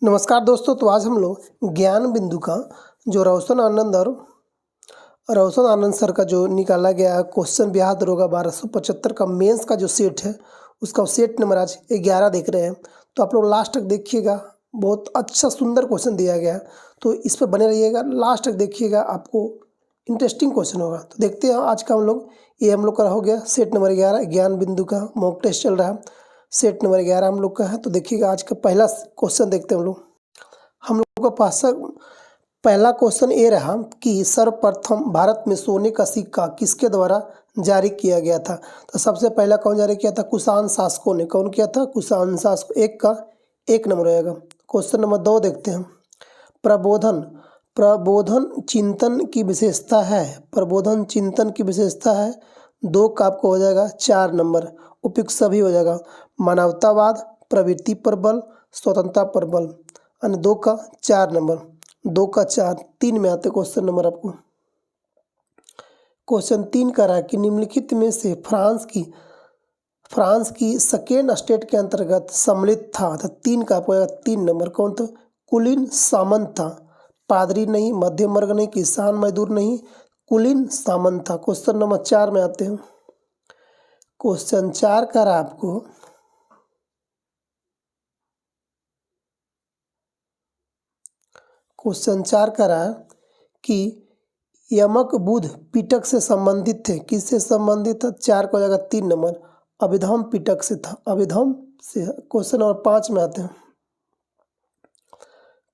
नमस्कार दोस्तों। तो आज हम लोग ज्ञान बिंदु का जो रोशन आनंद सर का जो निकाला गया क्वेश्चन बिहार दरोगा 1275 का मेंस का जो सेट है उसका सेट नंबर आज 11 देख रहे हैं। तो आप लोग लास्ट तक देखिएगा, बहुत अच्छा सुंदर क्वेश्चन दिया गया है, तो इस पर बने रहिएगा, लास्ट तक देखिएगा, आपको इंटरेस्टिंग क्वेश्चन होगा। तो देखते हैं आज का हम लोग का हो गया सेट नंबर 11 ज्ञान बिंदु का मॉक टेस्ट चल रहा है। सेट नंबर 11 हम लोग का है। तो देखिएगा आज का पहला क्वेश्चन देखते हैं हम लोग का पास पहला क्वेश्चन ये रहा कि सर्वप्रथम भारत में सोने का सिक्का किसके द्वारा जारी किया गया था। तो सबसे पहला कौन जारी किया था? कुषाण शासकों ने। कौन किया था? कुषाण शासक। एक नंबर रहेगा। क्वेश्चन नंबर 2 देखते हैं। प्रबोधन प्रबोधन चिंतन की विशेषता है। प्रबोधन चिंतन की विशेषता है 2 का आपको हो जाएगा 4 नंबर। उपयुक्त सभी हो जाएगा। मानवतावाद, प्रवृत्ति पर बल, स्वतंत्रता पर बल। अन्य 2 का 4 नंबर। 2 का 4 3 में आते क्वेश्चन नंबर आपको। क्वेश्चन 3 का रहा कि निम्नलिखित में से फ्रांस की सेकेंड स्टेट के अंतर्गत सम्मिलित था। तो 3 का आपको 3 नंबर। कौन था? कुलीन सामंत था। पादरी नहीं, मध्यम वर्ग नहीं, किसान मजदूर नहीं, कुलीन सामंत था। क्वेश्चन नंबर 4 में आते हैं। क्वेश्चन 4 का रहा आपको क्वेश्चन 4 का रहा कि यमक बुध पिटक से संबंधित थे। किससे संबंधित था? 4 को हो जाएगा 3 नंबर। अभिधम पिटक से था। अभिधम से। क्वेश्चन नंबर 5 में आते हैं।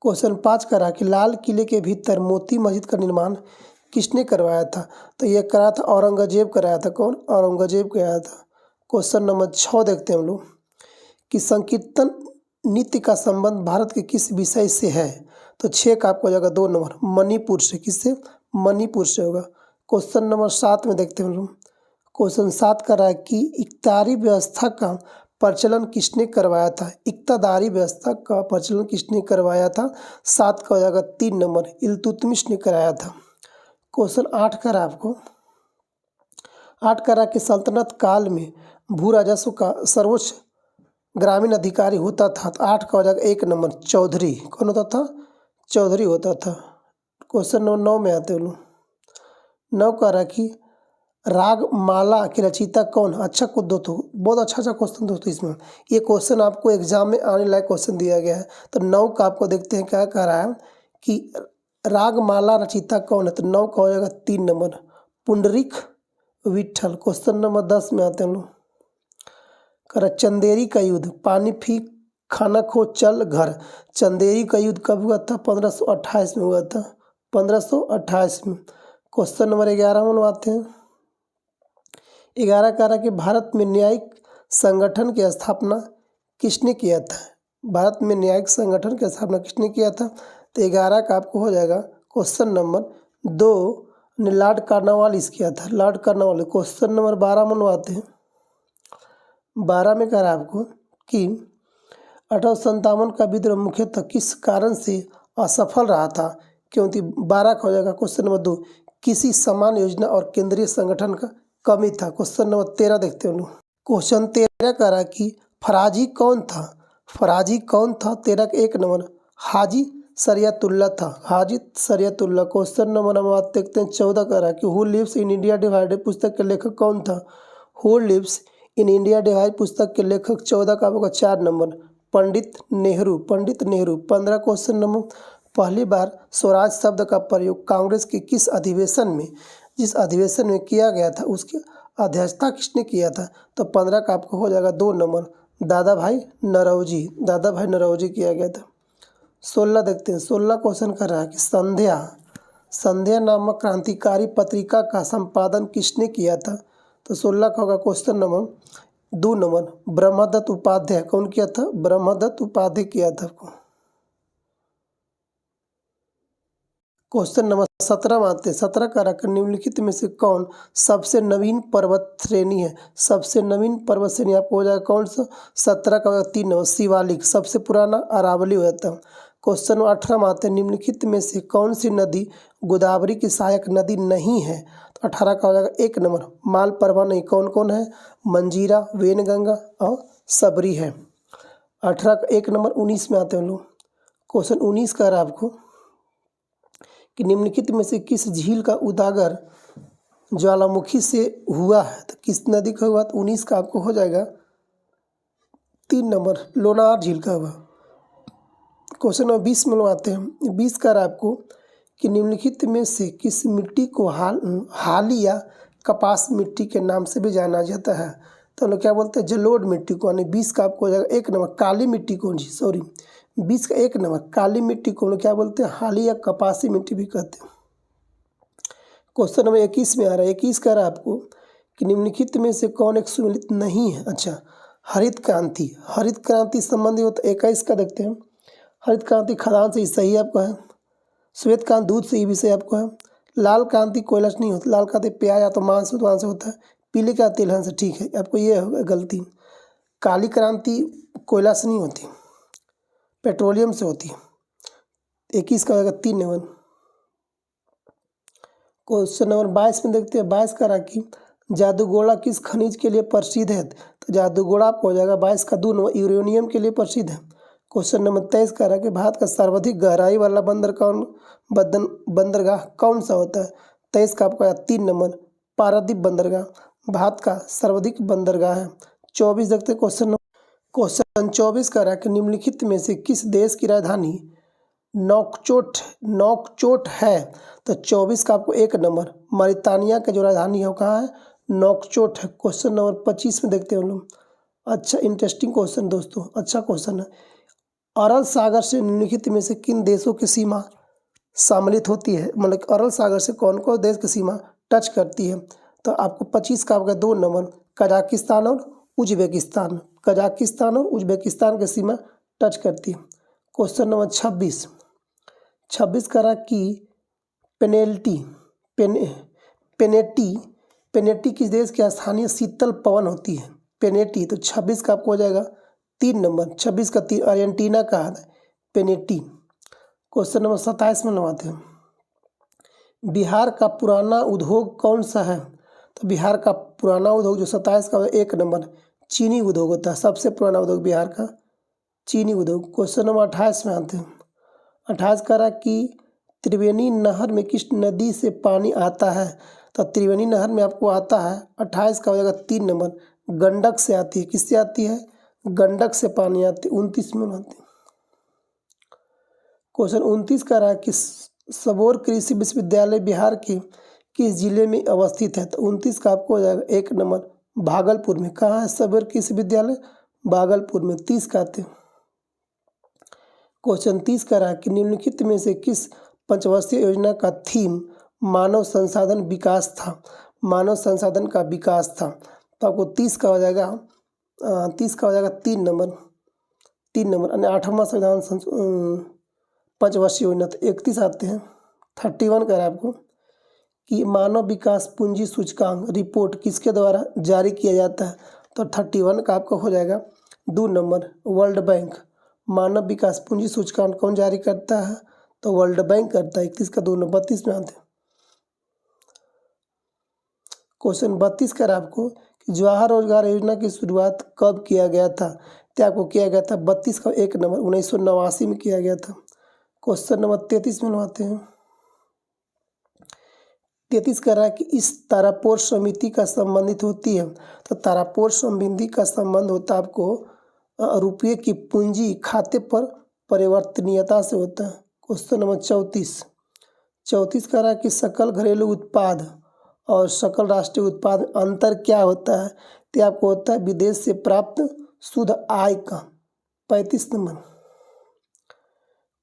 क्वेश्चन 5 का रहा कि लाल किले के भीतर मोती मस्जिद का निर्माण किसने करवाया था। तो यह कराया था औरंगजेब कराया था। कौन? औरंगजेब कराया था। क्वेश्चन नंबर 6 देखते हैं हम लोग कि संकीर्तन नृत्य का संबंध भारत के किस विषय से है। तो 6 का आपको हो जाएगा 2 नंबर। मणिपुर से। किससे? मणिपुर से होगा। क्वेश्चन नंबर 7 में देखते हैं हम लोग। क्वेश्चन 7 का रहा है कि इकतारी व्यवस्था का प्रचलन किसने करवाया था। इक्तादारी व्यवस्था का प्रचलन किसने करवाया था? 7 का हो जाएगा 3 नंबर। इल्तुतमिश ने कराया था। क्वेश्चन 8 का रहा आपको 8 का रहा कि सल्तनत काल में भू राजस्व का सर्वोच्च ग्रामीण अधिकारी होता था। तो 8 का हो जाएगा 1 नंबर। चौधरी। कौन होता था? चौधरी होता था। क्वेश्चन नंबर 9 में आते हैं लोग। 9 का रहा कि रागमाला के रचयिता कौन? अच्छा को दोस्तों, बहुत अच्छा क्वेश्चन दोस्तों। इसमें ये क्वेश्चन आपको एग्जाम में आने लायक क्वेश्चन दिया गया है। तो 9 का आपको देखते हैं क्या कह रहा है कि रागमाला रचयिता कौन है। तो 9 का हो जाएगा 3 number. Pundarik Vitthal. Question number 10 में आते हैं लोग। कह चंदेरी का युद्ध, पानी फीक खाना खो चल घर। चंदेरी का युद्ध कब हुआ था? 1528 में हुआ था। 1528 में। क्वेश्चन नंबर 11 में आते हैं। 11 कह रहा कि भारत में न्यायिक संगठन की स्थापना किसने किया था। भारत में न्यायिक संगठन की स्थापना किसने किया था? तो 11 का आपको हो जाएगा क्वेश्चन नंबर 2 ने लॉर्ड कार्नवालिस किया था। Lord Cornwallis. क्वेश्चन नंबर 12 में आते हैं। 12 में कह रहा है आपको कि 1857 का विद्रोह मुख्यतः किस कारण से असफल रहा था। क्योंकि 12 का हो जाएगा क्वेश्चन नंबर 2 किसी समान योजना और केंद्रीय संगठन का कमी था। क्वेश्चन नंबर 13 देखते हैं लोग। क्वेश्चन 13 कह रहा कि फराजी कौन था। फराजी कौन था? 13 का 1 नंबर। हाजी सरियतुल्लाह था। हाजी सरियतुल्लाह। क्वेश्चन नंबर हम बात देखते हैं 14 कह रहा कि who lives in India divided पुस्तक के लेखक कौन था। Who lives in India divide पुस्तक के लेखक 14 का आपका 4 number. Pandit Nehru. Pandit Nehru. 15 question number. पहली बार स्वराज शब्द का प्रयोग कांग्रेस के किस अधिवेशन में जिस अधिवेशन में किया गया था उसकी अध्यक्षता किसने किया था। तो 15 का आपको हो जाएगा 2 नंबर। दादा भाई नौरोजी। दादा भाई नौरोजी किया गया था। 16 देखते हैं। 16 क्वेश्चन कर रहा है कि संध्या संध्या नामक क्रांतिकारी पत्रिका का संपादन किसने किया था। तो 16 का होगा question number 2 number. Brahmadatt Upadhyay. कौन किया था? ब्रह्मदत्त उपाध्याय किया था आपको। क्वेश्चन नंबर 17 में आते हैं। 17 का रखकर निम्नलिखित में से कौन सबसे नवीन पर्वत श्रेणी है। सबसे नवीन पर्वत श्रेणी आपको हो जाएगा कौन सा? 17 का 3 नंबर। शिवालिक। सबसे पुराना अरावली हो जाता है। क्वेश्चन 18 में आते हैं। निम्नलिखित में से कौन सी नदी गोदावरी की सहायक नदी नहीं है। तो 18 का हो जाएगा 1 नंबर। मालप्रभा नहीं। कौन कौन है? मंजीरा, वेनगंगा और सबरी है। 18 का 1 नंबर। 19 में आते हैं लोग। क्वेश्चन 19 कह रहा है आपको कि निम्नलिखित में से किस झील का उदागर ज्वालामुखी से हुआ है, तो किस नदी का हुआ, तो 19 का आपको हो जाएगा 3 नंबर लोनार झील का हुआ। क्वेश्चन नंबर 20 में आते हैं। 20 का आपको कि निम्नलिखित में से किस मिट्टी को हाली या कपास मिट्टी के नाम से भी जाना जाता है, तो हम लोग क्या बोलते हैं, जलोढ़ मिट्टी को। यानी 20 का आपको हो जाएगा 1 नंबर काली मिट्टी को, जी सॉरी 20 का 1 नंबर काली मिट्टी को हम लोग क्या बोलते हैं, हाली या कपासी मिट्टी भी कहते हैं। क्वेश्चन नंबर 21 में आ रहा है। 21 कह रहा है आपको कि निम्नलिखित में से कौन एक सुमेलित नहीं है। अच्छा, हरित क्रांति, हरित क्रांति संबंधी होता है 21 का देखते हैं। हरित क्रांति खदान से सही आपको है। श्वेत क्रांति दूध से, ये भी सही आपको है। लाल क्रांति कोयला से नहीं होता, लाल क्रांति प्याज या तो मांस से होता है। पीले का तिलहन से, ठीक है, आपको ये होगा गलती। काली क्रांति कोयला से नहीं होती, पेट्रोलियम से होती है। 21 का होगा 3 नंबर। क्वेश्चन नंबर 22 में देखते हैं। 22 का कि जादूगोड़ा किस खनिज के लिए प्रसिद्ध है, तो जादूगोड़ा आपको हो जाएगा 22 का 2 नंबर यूरेनियम के लिए प्रसिद्ध है। क्वेश्चन नंबर 23 का कि भारत का सर्वाधिक गहराई वाला बंदरगाह कौन सा होता है, 23 का आपको 3 नंबर पारादीप बंदरगाह भारत का सर्वाधिक बंदरगाह है। 24 देखते हैं। क्वेश्चन 24 का कि निम्नलिखित में से किस देश की राजधानी नौकचोट है, तो 24 का आपको 1 नंबर मॉरिटानिया का जो राजधानी है वो कहाँ है, नौकचोट है। क्वेश्चन नंबर 25 में देखते हैं हम लोग। अच्छा, इंटरेस्टिंग क्वेश्चन दोस्तों, अच्छा क्वेश्चन है। अरल सागर से निम्नलिखित में से किन देशों की सीमा सम्मिलित होती है, मतलब अरल सागर से कौन कौन देश की सीमा टच करती है, तो आपको 25 का आपका 2 नंबर कजाकिस्तान और उज्बेकिस्तान, कजाकिस्तान और उज्बेकिस्तान की सीमा टच करती है। क्वेश्चन नंबर 26 करा कि पेनेटी किस देश की स्थानीय शीतल पवन होती है, पेनेटी, तो 26 का आपको हो जाएगा 3 नंबर 26 का 3 अर्जेंटीना का है पेनेटी। क्वेश्चन नंबर 27 में लगाते हैं। बिहार का पुराना उद्योग कौन सा है, तो बिहार का पुराना उद्योग जो 27 का 1 नंबर चीनी उद्योग होता है। सबसे पुराना उद्योग बिहार का चीनी उद्योग। क्वेश्चन नंबर 28 में आते हैं। 28 करा कि त्रिवेणी नहर में किस नदी से पानी आता है, तो त्रिवेणी नहर में आपको आता है 28 का हो जाएगा 3 नंबर गंडक से आती है। किससे आती है, गंडक से पानी आती है। 29 में आती है। क्वेश्चन 29 का रहा कि सबौर कृषि विश्वविद्यालय बिहार के किस जिले में अवस्थित है, तो 29 का आपको हो जाएगा 1 नंबर भागलपुर में। कहाँ है सबौर कृषि विद्यालय, भागलपुर में। 30 का आते हैं। क्वेश्चन 30 का रहा कि निम्नलिखित में से किस पंचवर्षीय योजना का थीम मानव संसाधन विकास था, मानव संसाधन का विकास था, तो आपको 30 का हो जाएगा 3 नंबर 8वां संविधान पंचवर्षीय योजना। तो 31 आते हैं। 31 कह रहा है आपको कि मानव विकास पूंजी सूचकांक रिपोर्ट किसके द्वारा जारी किया जाता है, तो 31 का आपका हो जाएगा 2 नंबर वर्ल्ड बैंक। मानव विकास पूंजी सूचकांक कौन जारी करता है, तो वर्ल्ड बैंक करता है। 31 का 2 नंबर 32 में आते हैं। क्वेश्चन 32 कर आपको कि जवाहर रोजगार योजना की शुरुआत कब किया गया था, तो आपको किया गया था 32 का 1 नंबर 1989 में किया गया था। क्वेश्चन नंबर 33 में आते हैं। 33 कह रहा है कि इस तारापोर समिति का संबंधित होती है, तो तारापोर समिति का संबंध होता है आपको रुपये की पूंजी खाते पर परिवर्तनीयता से होता है। क्वेश्चन नंबर 34 कह रहा है कि सकल घरेलू उत्पाद और सकल राष्ट्रीय उत्पाद अंतर क्या होता है, तो आपको होता है विदेश से प्राप्त शुद्ध आय का। 35 नंबर।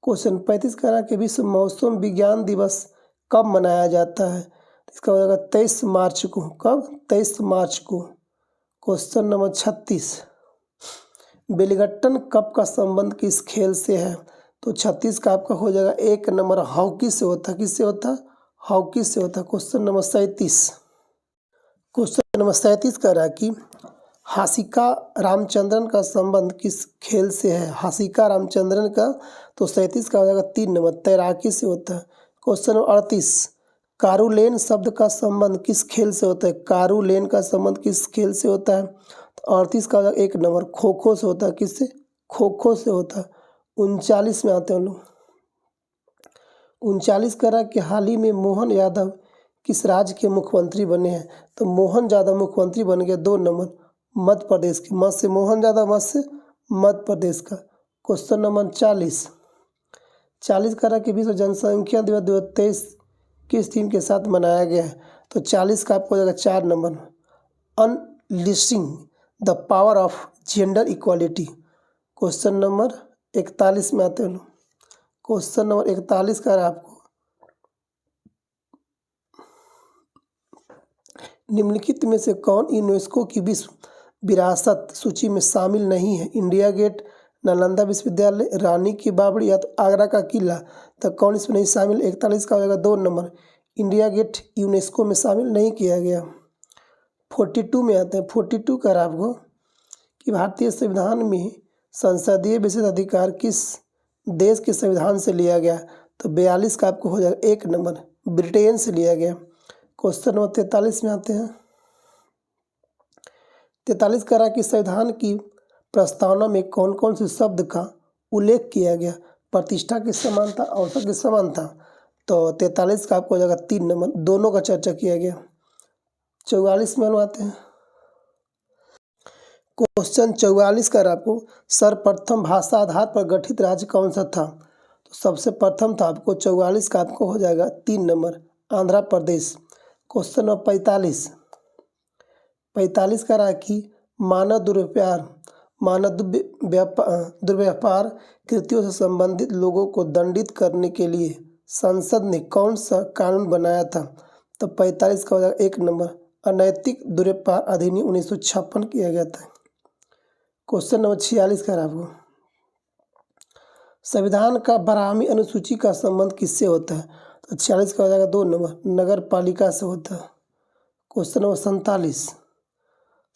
क्वेश्चन 35 कह रहा है कि विश्व मौसम विज्ञान दिवस कब मनाया जाता है, इसका हो जाएगा 23 मार्च को। कब, 23 मार्च को। क्वेश्चन नंबर 36 बेलिंगटन कप का संबंध किस खेल से है, तो 36 का आपका हो जाएगा 1 नंबर हॉकी से होता है। किससे होता है, हॉकी से होता है। क्वेश्चन नंबर 37 कह रहा है कि हासिका रामचंद्रन का संबंध किस खेल से है, हासिका रामचंद्रन का, तो 37 का हो जाएगा 3 नंबर तैराकी से होता है। क्वेश्चन नंबर 38 कारुलेन शब्द का संबंध किस खेल से होता है, कारुलेन का संबंध किस खेल से होता है, तो 38 का हो जाएगा 1 नंबर खो खो से होता है। किससे, खो खो से होता है। 39 में आते हैं हम लोग। 39 कह रहा है कि हाल ही में मोहन यादव किस राज्य के मुख्यमंत्री बने हैं। तो मोहन यादव मुख्यमंत्री बन गए 2 नंबर मध्य प्रदेश के। मध्य से मोहन यादव, मध्य से मध्य प्रदेश का। क्वेश्चन नंबर 40 कह रहा है कि विश्व जनसंख्या दिवस 2023 किस थीम के साथ मनाया गया है। तो 40 का आपको हो जाएगा 4 number अनलिस्टिंग the power of gender equality. Question number 41 में आते हैं। क्वेश्चन नंबर 41 का है आपको, निम्नलिखित में से कौन यूनेस्को की विश्व विरासत सूची में शामिल नहीं है। इंडिया गेट, नालंदा विश्वविद्यालय, रानी की बावड़ी या तो आगरा का किला। तो कौन इसमें नहीं शामिल। 41 का हो जाएगा 2 नंबर इंडिया गेट यूनेस्को में शामिल नहीं किया गया। 42 में आते हैं। 42 का आपको कि भारतीय संविधान में संसदीय विशेष अधिकार किस देश के संविधान से लिया गया। तो 42 का आपको हो जाएगा 1 नंबर ब्रिटेन से लिया गया। क्वेश्चन नंबर 43 में आते हैं। 43 कह रहा है कि संविधान की प्रस्तावना में कौन कौन से शब्द का उल्लेख किया गया। प्रतिष्ठा की समानता, अवसर की समानता। तो 43 का आपको हो जाएगा 3 नंबर, दोनों का चर्चा किया गया। 44 में हम आते हैं। क्वेश्चन 44 का आपको सर्वप्रथम भाषा आधार पर गठित राज्य कौन सा था। तो सबसे प्रथम था आपको 44 का आपको हो जाएगा 3 number Andhra Pradesh. Question number 45 का रहा कि मानव दुर्व्यापार कृतियों से संबंधित लोगों को दंडित करने के लिए संसद ने कौन सा कानून बनाया था। तो 45 का हो जाएगा 1 नंबर अनैतिक दुर्व्यापार अधिनियम 1956 किया गया था। क्वेश्चन नंबर 46 का आपको संविधान का 12वीं अनुसूची का संबंध किससे होता है। तो 46 का हो जाएगा 2 नंबर नगर पालिका से होता है। क्वेश्चन नंबर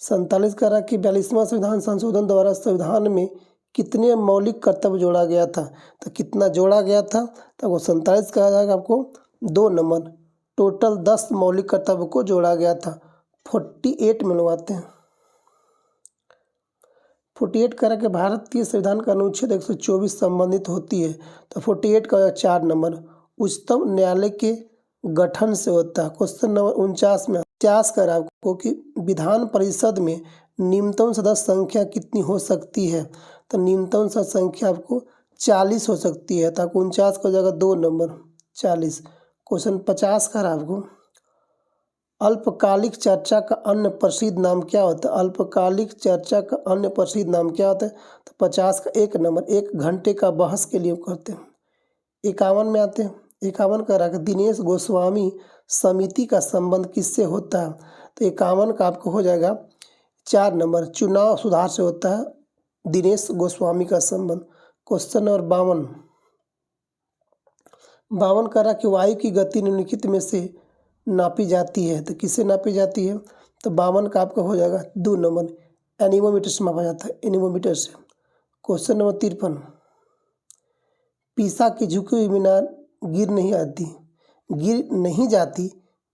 47 कह रहा कि 42वां संविधान संशोधन द्वारा संविधान में कितने मौलिक कर्तव्य जोड़ा गया था। तो कितना जोड़ा गया था। तो वो 47 कहा जाएगा आपको 2 नंबर टोटल 10 मौलिक कर्तव्य को जोड़ा गया था। 48 में लगवाते हैं। 48 कह रहा कि भारतीय संविधान का अनुच्छेद 124 संबंधित होती है। तो 48 का 4 नंबर उच्चतम न्यायालय के गठन से होता है। क्वेश्चन नंबर 49 में 50 कर आपको कि विधान परिषद में न्यूनतम सदस्य संख्या कितनी हो सकती है। तो न्यूनतम सदस्य संख्या आपको 40 हो सकती है। तो 49 का जगह 2 नंबर 40। क्वेश्चन 50 कर आपको अल्पकालिक चर्चा का अन्य प्रसिद्ध नाम क्या होता है। अल्पकालिक चर्चा का अन्य प्रसिद्ध नाम क्या होता है। तो 50 का 1 नंबर 1 घंटे का बहस के लिए करते हैं। 51 में आते हैं। 51 का रहा दिनेश गोस्वामी समिति का संबंध किससे होता है। तो 51 का आपको हो जाएगा 4 नंबर चुनाव सुधार से होता है दिनेश गोस्वामी का संबंध। क्वेश्चन नंबर 52 का रहा कि वायु की गति निम्नलिखित में से नापी जाती है। तो किससे नापी जाती है। तो 52 का आपका हो जाएगा 2 नंबर एनीमोमीटर से मापा जाता है एनीमोमीटर से। क्वेश्चन नंबर 53 पीसा की झुकी हुई मीनार गिर नहीं जाती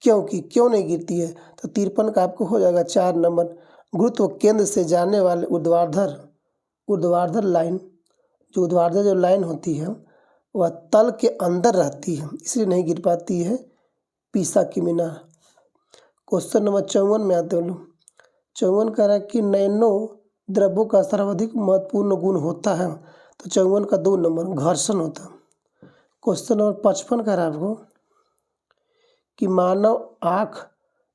क्योंकि क्यों नहीं गिरती है। तो 53 का आपको हो जाएगा 4 नंबर गुरुत्व केंद्र से जाने वाले ऊर्ध्वाधर लाइन जो लाइन होती है वह तल के अंदर रहती है इसलिए नहीं गिर पाती है पीसा की मीनार। क्वेश्चन नंबर 54 में आते हैं। 54 कह रहा है कि नैनो द्रव्यों का सर्वाधिक महत्वपूर्ण गुण होता है। तो 54 का 2 नंबर घर्षण होता है। क्वेश्चन नंबर 55 कह रहा है आपको कि मानव आँख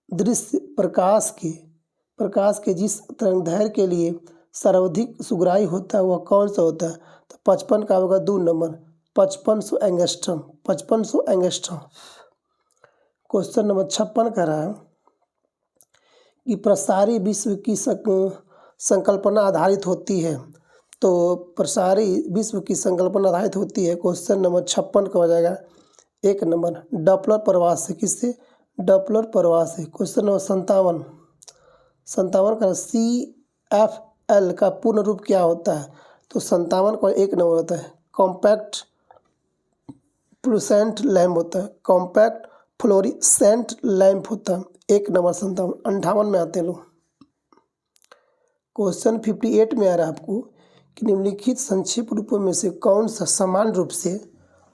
दृश्य प्रकाश के जिस तरंगदैर्घ्य के लिए सर्वाधिक सुग्राही होता है वह कौन सा होता है। तो 55 का होगा 2 नंबर 5500 एंगस्ट्रॉम। क्वेश्चन नंबर 56 कह रहा है कि प्रसारी विश्व की संकल्पना आधारित होती है। तो प्रसारी विश्व की संकल्पना आधारित होती है। क्वेश्चन नंबर 56 का हो जाएगा 1 नंबर डॉपलर प्रवाह से। किससे। डॉपलर प्रवाह से। क्वेश्चन नंबर 57 का CFL का पूर्ण रूप क्या होता है। तो 57 का 1 नंबर होता है कॉम्पैक्ट फ्लोरेसेंट लैंप होता है कॉम्पैक्ट फ्लोरेसेंट लैंप होता है 1 नंबर 57। 58 में आते हैं लोग। क्वेश्चन 58 में आ रहा है आपको कि निम्नलिखित संक्षिप्त रूपों में से कौन सा समान रूप से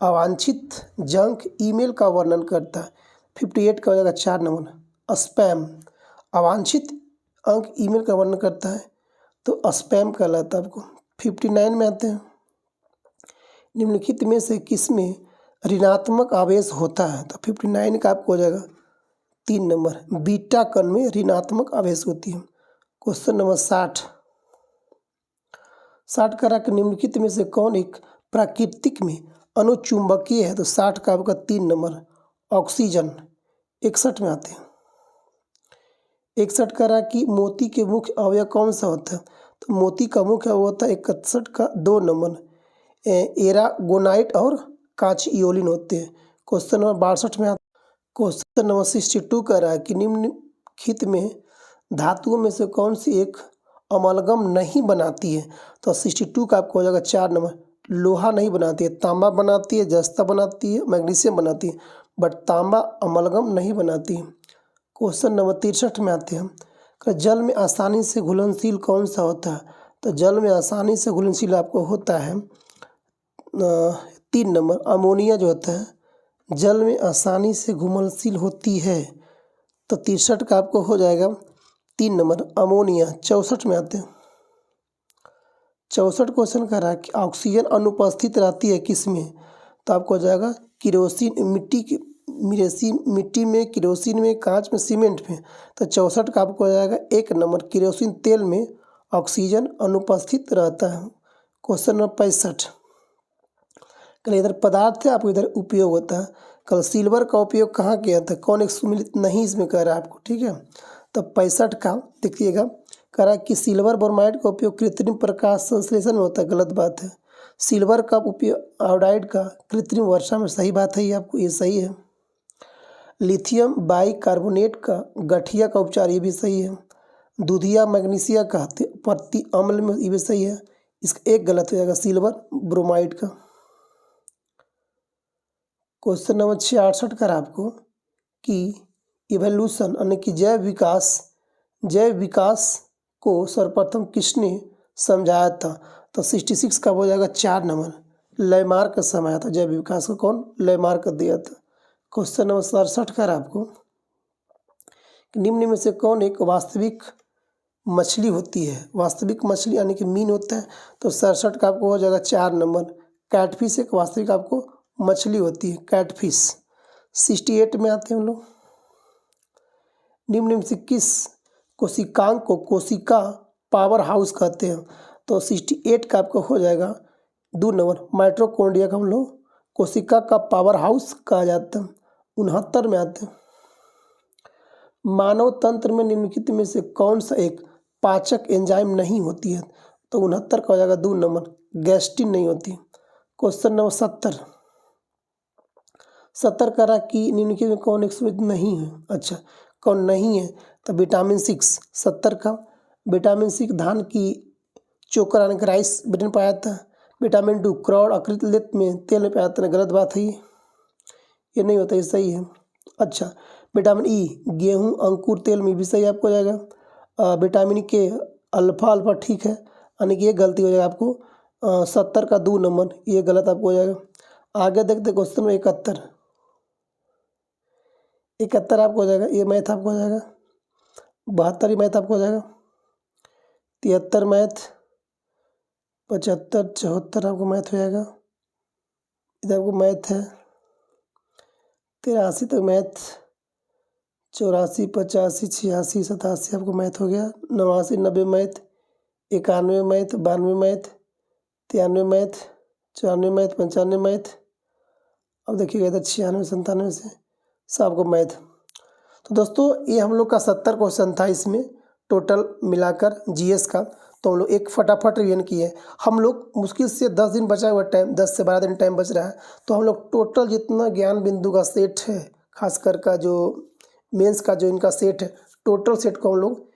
अवांछित जंक ईमेल का वर्णन करता है। 58 का हो जाएगा 4 नंबर स्पैम। अवांछित अंक ईमेल का वर्णन करता है तो स्पैम कहलाता है आपको। 59 में आते हैं, निम्नलिखित में से किसमें ऋणात्मक आवेश होता है। तो 59 का आपको हो जाएगा 3 नंबर बीटा कण में ऋणात्मक आवेश होती है। क्वेश्चन नंबर 60 करा कि निम्नलिखित में से कौन एक प्राकृतिक में अनुचुंबकीय है। तो 60 का आपका 3 नंबर ऑक्सीजन। 61 में आते हैं, 61 करा कि मोती के मुख्य अवयव कौन सा होता है। तो मोती का मुख्य अवयव होता है 61 का 2 नंबर एरागोनाइट और कांचियोलिन होते हैं। क्वेश्चन नंबर 62 में क्वेश्चन नंबर 62 कह रहा है कि निम्नलिखित में धातुओं में से कौन सी एक अमलगम नहीं बनाती है। तो 62 का आपको हो जाएगा 4 नंबर लोहा नहीं बनाती है, तांबा बनाती है, जस्ता बनाती है, मैग्नीशियम बनाती है, बट तांबा अमलगम नहीं बनाती है। क्वेश्चन नंबर 63 में आते हैं, जल में आसानी से घुलनशील कौन सा होता है। तो जल में आसानी से घुलनशील आपको होता है 3 नंबर अमोनिया जो होता है जल में आसानी से घुलनशील होती है। तो 63 का आपको हो जाएगा 3 नंबर अमोनिया। 64 में आते हैं, 64 क्वेश्चन कह रहा है कि ऑक्सीजन अनुपस्थित रहती है किस में। तो आपको हो जाएगा किरोसिन मिट्टी में, किरोसिन में, कांच में, सीमेंट में। तो 64 का आपको हो जाएगा 1 नंबर किरोसिन तेल में ऑक्सीजन अनुपस्थित रहता है। क्वेश्चन नंबर 65 कल इधर पदार्थ है आपको इधर उपयोग होता है। कल सिल्वर का उपयोग कहाँ किया था, कौन एक सुमिलित नहीं इसमें कह रहा है आपको, ठीक है। तो 65 का देखिएगा कह रहा है कि सिल्वर ब्रोमाइड का उपयोग कृत्रिम प्रकाश संश्लेषण में होता है, गलत बात है। सिल्वर का उपयोग आयोडाइड का कृत्रिम वर्षा में, सही बात है ये आपको, ये सही है। लिथियम बाइकार्बोनेट का गठिया का उपचार, ये भी सही है। दूधिया मैग्नीशिया का प्रति अम्ल में, ये भी सही है। इसका एक गलत हो जाएगा सिल्वर ब्रोमाइड का। क्वेश्चन नंबर 66 कर आपको कि इवोल्यूशन यानी कि जैव विकास को सर्वप्रथम किसने समझाया था। तो 66 का हो जाएगा 4 नंबर लैमार्क समझाया था। जैव विकास को कौन, लैमार्क दिया था। क्वेश्चन नंबर 67 कर आपको निम्न में से कौन एक वास्तविक मछली होती है। वास्तविक मछली यानी कि मीन होता है। तो 67 का आपको हो जाएगा 4 नंबर कैटफिश एक वास्तविक आपको मछली होती है, कैटफिश। 68 में आते हैं हम लोग, निम्न में से किस कोशिकांग को कोशिका पावर हाउस कहते हैं। तो 68 का आपको हो जाएगा 2 नंबर माइटोकॉन्ड्रिया का हम लोग कोशिका का पावर हाउस कहा जाता है। 69 में आते हैं, मानव तंत्र में निम्नलिखित में से कौन सा एक पाचक एंजाइम नहीं होती है। तो 69 का हो जाएगा 2 नंबर गैस्ट्रिन नहीं होती। क्वेश्चन नंबर 70 कह रहा कि निम्नलिखित में कौन एक सुमित नहीं है। अच्छा, कौन नहीं है। तो विटामिन 6 70 का विटामिन 6 धान की चोकर यानी कि राइस ब्रेन पाया जाता है। विटामिन 2 क्रॉड अकृत में तेल में पाया जाता है, गलत बात है ये नहीं होता, ये सही है। अच्छा, विटामिन ई गेहूं अंकुर तेल में भी सही आपको हो जाएगा। विटामिन के अल्फा ठीक है, यानी कि ये गलती हो जाएगा आपको 70 का 2 नंबर, ये गलत आपको हो जाएगा। आगे देखते क्वेश्चन में 71 आपको हो जाएगा, ये मैथ आपको हो जाएगा। 72 ही मैथ आपको हो जाएगा। 73 मैथ, 75 74 आपको मैथ हो जाएगा। इधर आपको मैथ है 83 तक मैथ, 84 85 86 87 आपको मैथ हो गया। 89 90 math, 91 math, 92 math, 93 math, 94 math, 95 math. अब देखिएगा इधर 96 97 से सब आपको मैथ। तो दोस्तों ये हम लोग का 70 क्वेश्चन था, इसमें टोटल मिलाकर जीएस का। तो हम लोग एक फटाफट रिवीजन किए। हम लोग मुश्किल से 10 दिन बचा हुआ टाइम, 10 से 12 दिन टाइम बच रहा है। तो हम लोग टोटल जितना ज्ञान बिंदु का सेट है, खासकर का जो मेंस का जो इनका सेट है, टोटल सेट को हम लोग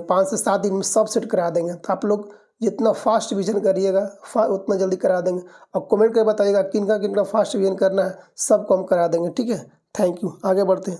5 से 7 दिन में सब सेट करा देंगे। तो आप लोग जितना फास्ट रिवीजन करिएगा उतना जल्दी करा देंगे। और कमेंट करके बताइएगा किनका फास्ट रिवीजन करना है, सबको हम करा देंगे, ठीक है। थैंक यू, आगे बढ़ते हैं।